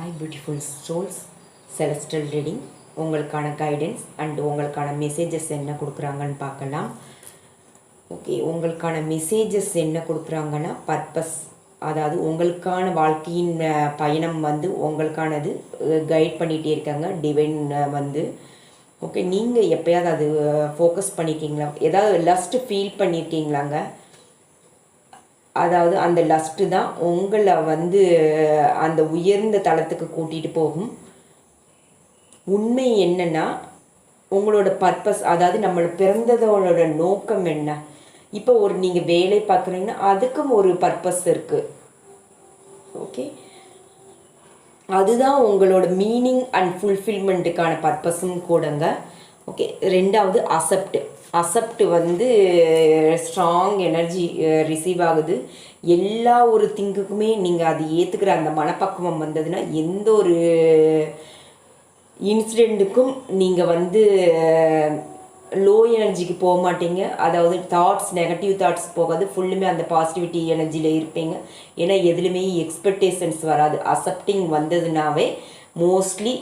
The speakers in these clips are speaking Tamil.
Hi beautiful souls, celestial reading. உங்களுக்கான கைடன்ஸ் அண்ட் உங்களுக்கான மெசேஜஸ் என்ன கொடுக்குறாங்கன்னு பார்க்கலாம். ஓகே, உங்களுக்கான மெசேஜஸ் என்ன கொடுக்குறாங்கன்னா பர்பஸ், அதாவது உங்களுக்கான வாழ்க்கையின் பயணம் வந்து உங்களுக்கானது கைட் பண்ணிகிட்டே இருக்காங்க டிவைன் வந்து. ஓகே, நீங்கள் எப்போயாவது அது ஃபோக்கஸ் பண்ணியிருக்கீங்களா? ஏதாவது லஸ்ட்டு ஃபீல் பண்ணியிருக்கீங்களாங்க? அதாவது அந்த லஸ்ட்டு தான் உங்களை வந்து அந்த உயர்ந்த தளத்துக்கு கூட்டிகிட்டு போகும். உண்மை என்னென்னா உங்களோட பர்பஸ், அதாவது நம்மளை பிறந்ததோட நோக்கம் என்ன? இப்போ நீங்கள் வேலை பார்க்குறீங்கன்னா அதுக்கும் ஒரு பர்பஸ் இருக்குது. ஓகே, அதுதான் உங்களோட மீனிங் அண்ட் ஃபுல்ஃபில்மெண்ட்டுக்கான பர்பஸும் கூடங்க. ஓகே, ரெண்டாவது அசப்ட் வந்து ஸ்ட்ராங் எனர்ஜி ரிசீவ் ஆகுது. எல்லா ஒரு திங்குக்குமே நீங்கள் அது ஏற்றுக்கிற அந்த மனப்பக்குவம் வந்ததுன்னா எந்த ஒரு இன்சிடெண்ட்டுக்கும் நீங்கள் வந்து லோ எனர்ஜிக்கு போக மாட்டீங்க. அதாவது நெகட்டிவ் தாட்ஸ் போகாது, ஃபுல்லுமே அந்த பாசிட்டிவிட்டி எனர்ஜியில் இருப்பீங்க. ஏன்னா எதுலையுமே எக்ஸ்பெக்டேஷன்ஸ் வராது. அசப்டிங் வந்ததுனாவே மோஸ்ட்லி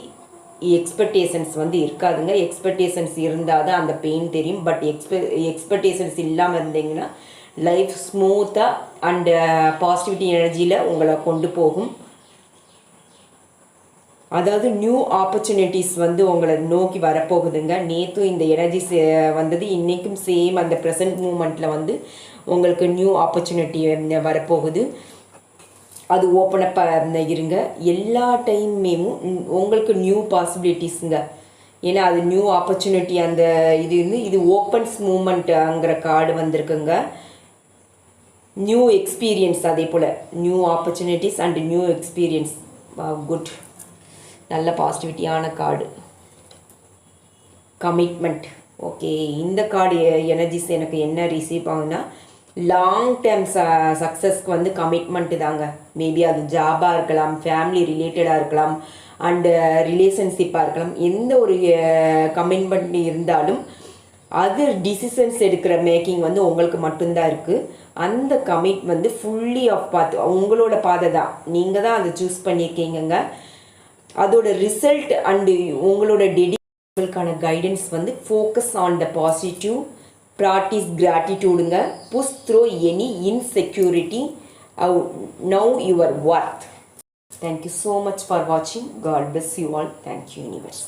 எக்ஸ்பெக்டேஷன்ஸ் வந்து இருக்காதுங்க. எக்ஸ்பெக்டேஷன்ஸ் இருந்தால் தான் அந்த பெயின் தெரியும். பட் எக்ஸ்பெக்டேஷன்ஸ் இல்லாமல் இருந்தீங்கன்னா லைஃப் ஸ்மூத்தாக அண்டு பாசிட்டிவிட்டி எனர்ஜியில் உங்களை கொண்டு போகும். அதாவது நியூ ஆப்பர்ச்சுனிட்டிஸ் வந்து உங்களை நோக்கி வரப்போகுதுங்க. நேற்றும் இந்த எனர்ஜிஸ் வந்தது, இன்றைக்கும் சேம் அந்த ப்ரெசன்ட் மூமெண்ட்டில் வந்து உங்களுக்கு நியூ ஆப்பர்ச்சுனிட்டி வரப்போகுது. அது ஓப்பனப் இருங்க. எல்லா டைமுமே உங்களுக்கு நியூ பாசிபிலிட்டிஸுங்க. ஏன்னா அது நியூ ஆப்பர்ச்சுனிட்டி அந்த இது ஓப்பன்ஸ் மூமெண்ட்டுங்கிற கார்டு வந்திருக்குங்க. நியூ எக்ஸ்பீரியன்ஸ், அதே போல் new opportunities and new experience. Good, நல்ல பாசிட்டிவிட்டியான கார்டு. கமிட்மெண்ட். ஓகே, இந்த கார்டு எனர்ஜிஸ் எனக்கு என்ன ரிசீவ் ஆகுதுன்னா லாங் டேர்ம் சக்ஸஸ்க்கு வந்து கமிட்மெண்ட்டு தாங்க. மேபி அது ஜாபாக இருக்கலாம், ஃபேமிலி ரிலேட்டடாக இருக்கலாம், அண்டு ரிலேஷன்ஷிப்பாக இருக்கலாம். எந்த ஒரு கமிட்மெண்ட் இருந்தாலும் அது டிசிஷன்ஸ் எடுக்கிற மேக்கிங் வந்து உங்களுக்கு மட்டும்தான் இருக்குது. அந்த கமிட் வந்து ஃபுல்லி ஆஃப் பாத் உங்களோட பாதை தான், நீங்கள் தான் அதை சூஸ் பண்ணியிருக்கீங்க. அதோட ரிசல்ட் அண்டு உங்களோட உங்களுக்கான கைடன்ஸ் வந்து focus on the positive, practice gratitude, push through any insecurity, know your worth. Thank you so much for watching. God bless you all. Thank you, universe.